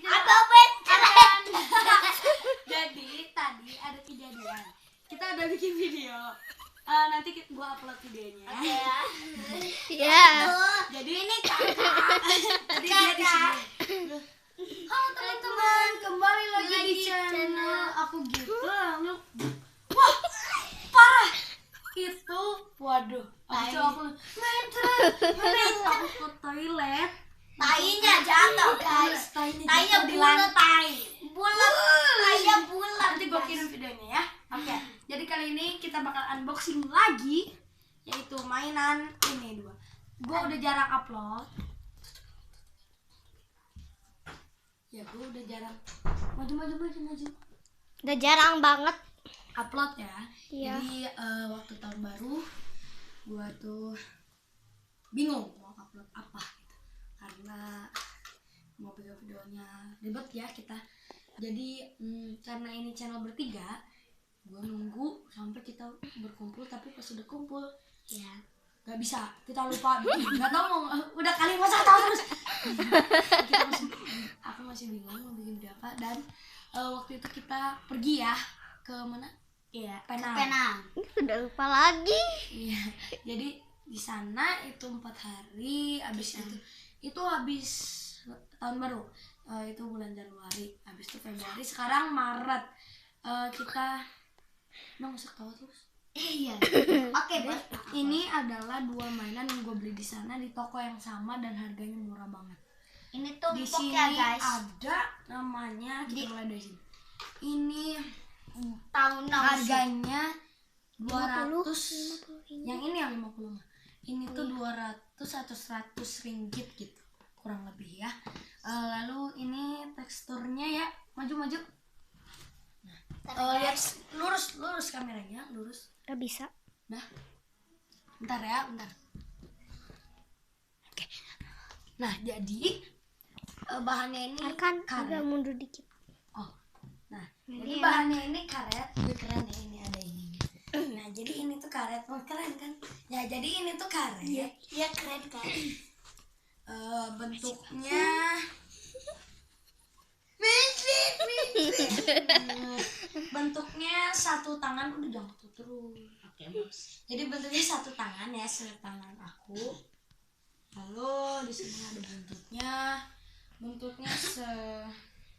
akan jadi tadi ada kejadian. Kita udah bikin video. Nanti gua upload videonya. Ya. Jadi ini tadi dia di sini. Halo teman-teman, kembali lagi di channel aku gitu. Wah, parah. Itu waduh, aku ke toilet. Tainya jatuh guys. Tainya bulat. Bulat. Tainya bulat. Nanti gue kirim videonya ya. Oke. Jadi kali ini kita bakal unboxing lagi, yaitu mainan ini dua. Gue udah jarang upload. Ya gue udah jarang. Maju. Udah jarang banget. Upload ya. Iya. Jadi waktu tahun baru gue tuh bingung mau upload apa gitu. Karena mau videonya ribet ya kita. Jadi karena ini channel bertiga, gue nunggu sampai kita berkumpul, tapi pas udah kumpul ya nggak bisa, kita lupa bikin. Nggak tahu mau udah kali masa tahu terus. Aku masih bingung mau bikin video apa. Dan waktu itu kita pergi ya ke mana? Iya, Penang. Udah lupa lagi. Iya, jadi di sana itu 4 hari. Abis itu habis tahun baru. Itu bulan Januari. Habis itu Februari. Sekarang Maret. Kita nggak usah tahu terus. Iya. Oke, Bos. Ini adalah 2 mainan yang gue beli di sana di toko yang sama dan harganya murah banget. Ini tuh Di empuk sini ya, guys. ada namanya, kita mulai dari sini. Ini Tahun harganya 200. 50. Yang ini yang 50 mah. Ini tuh 200 atau 100 ringgit gitu, kurang lebih ya. Lalu ini teksturnya ya, maju. Nah, lihat lurus kameranya, lurus. Gak bisa. Nah, bentar. Oke. Nah, jadi bahannya ini Kan karet. agak mundur dikit. Oh, nah, Ini jadi enak. bahannya ini karet. Keren ya, ini ada ininya. Nah, jadi ini tuh karet. Oh, keren kan? Ya, jadi ini tuh karet. Iya, keren kan. Bentuknya bentuknya satu tangan. Udah jangan tuh terus. Oke, Bos. Jadi bentuknya satu tangan ya, setangan aku. Lalu di sini ada bentuknya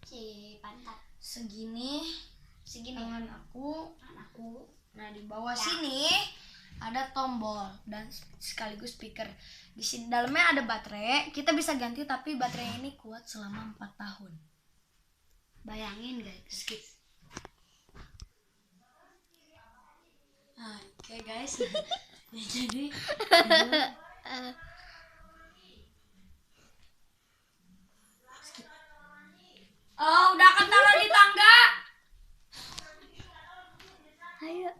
Si pantat. segini tangan aku. Anakku. Nah, di bawah sini ada tombol dan sekaligus speaker. Di sini dalamnya ada baterai. Kita bisa ganti, tapi baterai ini kuat selama 4 tahun. Bayangin guys. Skip. Nah, oke guys. Ya, jadi skip. Oh, udah akan taruh di tangga. Ayo.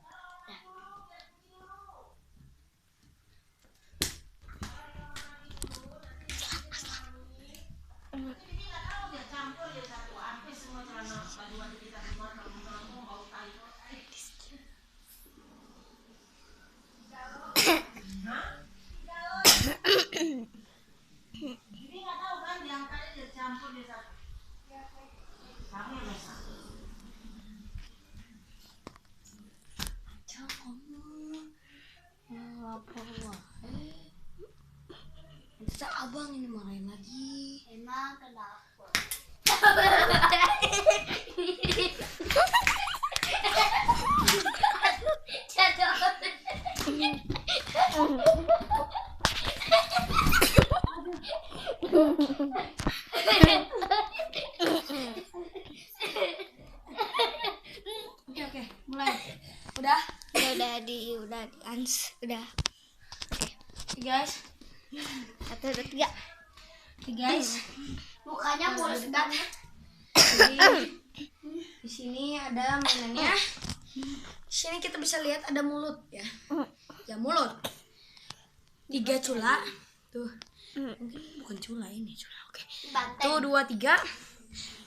Bisa abang ini marahin lagi. Emang kenapa? Oke, mulai. Udah Udah udah. Oke, guys. 1, 2, 3. Oke, guys. Mukanya mulus banget. Jadi di sini ada mainannya. Di sini kita bisa lihat ada mulut ya. Ya, mulut. 3 cula. Tuh. Mungkin bukan cula, ini cula. Oke. Tuh 2, 3.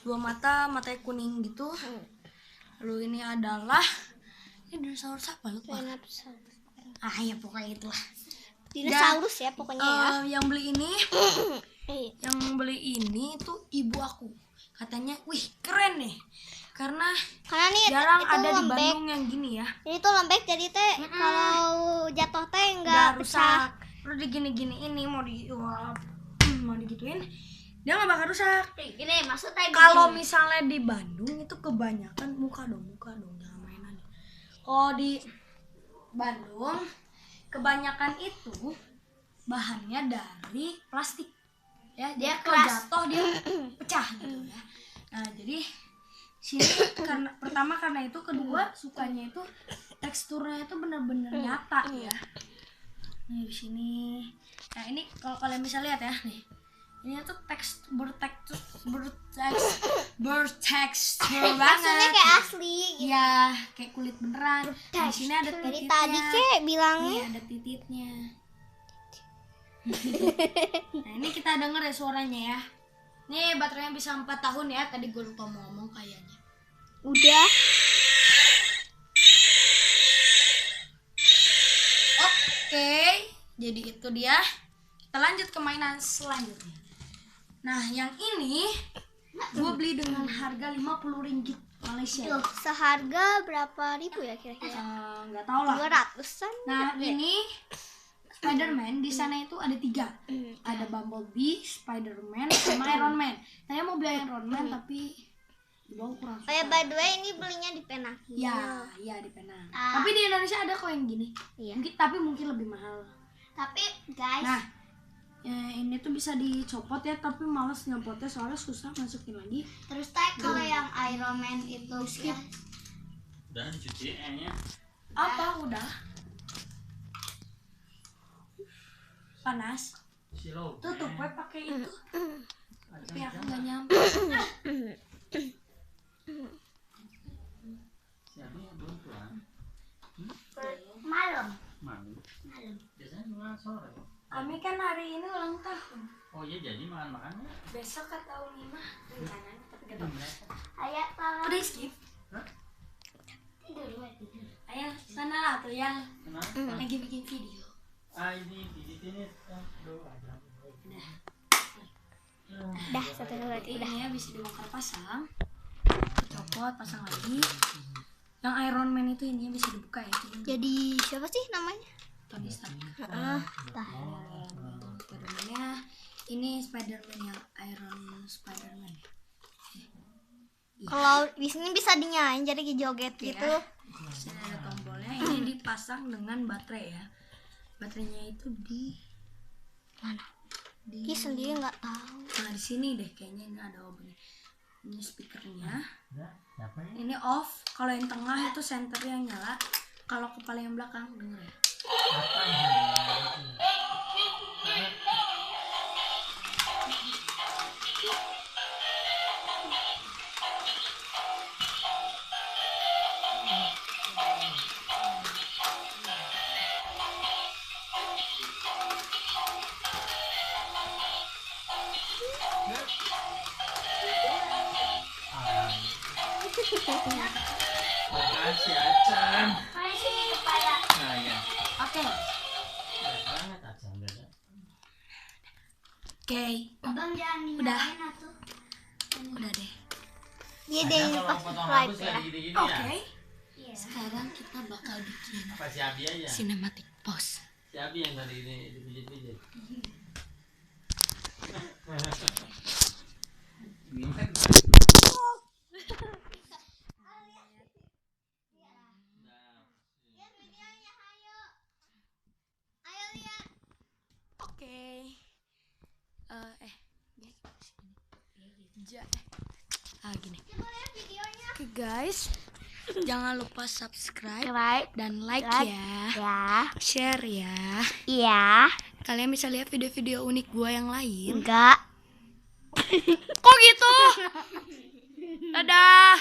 2 matanya kuning gitu. Lalu ini adalah dinosaurus apa lupa. Ya pokoknya itulah. Dinosaurus ya pokoknya ya. Yang beli ini tuh ibu aku. katanya, wih keren nih, karena nih jarang itu ada di lembek. Bandung yang gini ya. Ini tuh lembek jadi teh kalau jatuh teh Nggak nggak rusak. pecah. Terus digini-gini ini mau digituin, dia nggak bakal rusak. Gini maksudnya Kalau misalnya di Bandung itu kebanyakan muka dong jangan mainan. Kalau di Bandung kebanyakan itu bahannya dari plastik ya, dia kalau jatuh dia pecah gitu ya. Nah jadi sini karena itu, kedua sukanya itu teksturnya itu benar-benar nyata ya. Nih di sini, nah ini kalau kalian bisa lihat ya nih, ini tuh bertekstur Maksudnya banget. kayak asli. Iya, kayak kulit beneran. Di sini ada Dari tititnya. tadi kek bilangnya. Nih ada tititnya. Nah ini kita denger ya suaranya ya. Nih baterainya bisa 4 tahun ya. Tadi gue lupa mau ngomong kayaknya. Udah. Oke, jadi itu dia. Kita lanjut ke mainan selanjutnya. Nah yang ini gue beli dengan harga 50 ringgit Malaysia. Seharga berapa ribu ya kira-kira? Nggak tahu lah. 200-an. Nah ini Spider-Man, di sana itu ada 3. Ada Bumblebee, Spider-Man, sama Iron Man. Saya mau beli Iron Man tapi di bawah kurang Oh ya, suka. by the way ini belinya di Penang. Ya di Penang. Tapi di Indonesia ada kok yang gini. Iya. Mungkin lebih mahal. tapi guys Nah, ini tuh bisa dicopot ya, tapi males nyopotnya soalnya susah masukin lagi. terus teh kalau yang Iron Man itu Skip. Udah dicuci nya. Apa udah? Panas. Silau. Tutup gue pakai itu. Tapi aku nggak nyampe. Siapa yang belum pulang? malam Malam. Biasanya pulang sore. Kami kan hari ini ulang tahun. Oh iya, jadi makan-makannya. Besok ke tahun 5 rencananya, tapi gak tahu. ayat tolong Udah skip. tidur tidur Ayo sana lah tuh yang Kenapa? lagi bikin video. Ini pijitin doa aja. Dah, 1 2 3 udah. Ini ya bisa dibongkar pasang. Copot, pasang lagi. Yang Iron Man itu ini bisa dibuka ya. Jadi siapa sih namanya? Tony Stark. Tah. Spider-Man-nya ini Spider-Man yang Iron Spider-Man. Kalau di sini bisa dinyalain jadi joget Iya. gitu. Di sini ada tombolnya. Ini dipasang dengan baterai ya. Baterainya itu di Mana? di Ki sendiri nggak tahu. nah di sini deh kayaknya, ini ada opennya. Ini speakernya. Siapa ya? Ini off. Kalau yang tengah itu center yang nyala. Kalau kepala yang belakang denger ya. Makasih Acan. masih kepala Nah ya. Oke. Baik banget Acan beda. Oke. abang jangan Udah. nyalain atuh Udah deh. Dia deh Acan pas kalau potong live habis ya. lagi gini Oke. ya. iya Sekarang kita bakal bikin Apa si Abi aja? cinematic pause. Si Abi yang tadi ini dipijit-pijit. Gimana? Oke. Gini. Oke guys, jangan lupa subscribe Like. dan like Like. ya, Ya. share ya. Iya. Kalian bisa lihat video-video unik gua yang lain. Enggak. Kok gitu? Dadah.